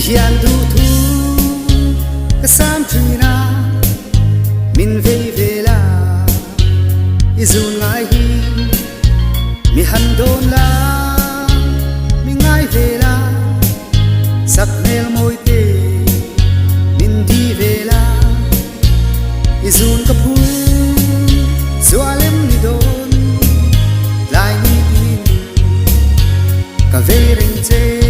hiền thu thu cái sam trina min về la izun ngai hi mi han don la mi ngai về la sắc nel môi tê min đi về la izun kapu zoalem ni don lai ni tin ka ve ring che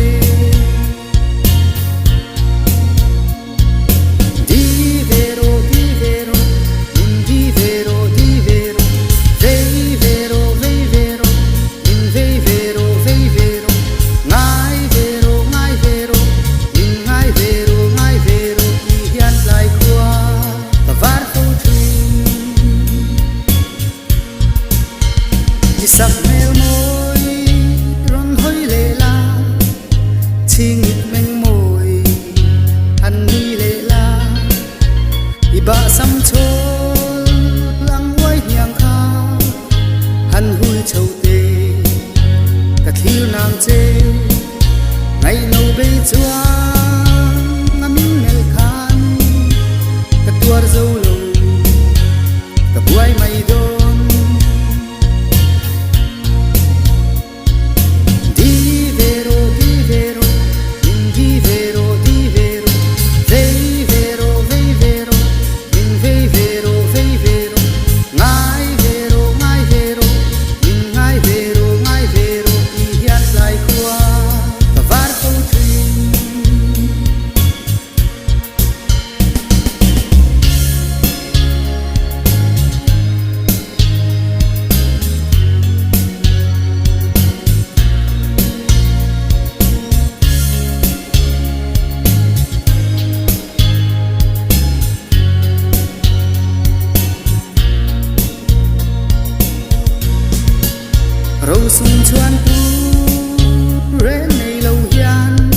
sắc mel môi ron hoi lệ la chi nghịch mênh môi anh đi lệ la iba sam chol lang quay nhang kha hắn hui châu tê cả thiêu nàng chê ngày nâu bê chua ngắm mel khan cả tua dâu lâu cả buai mày đôi râu sung chuan tu rẽ này lâu hian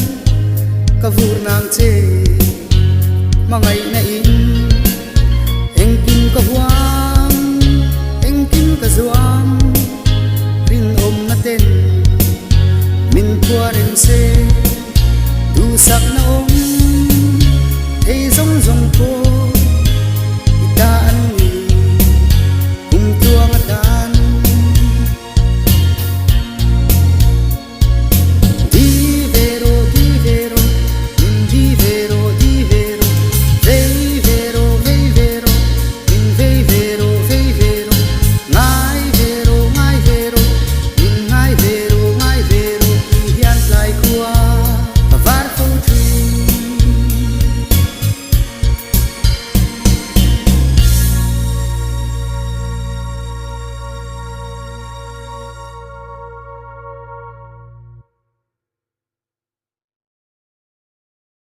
cả vụt nàng chê mà ngày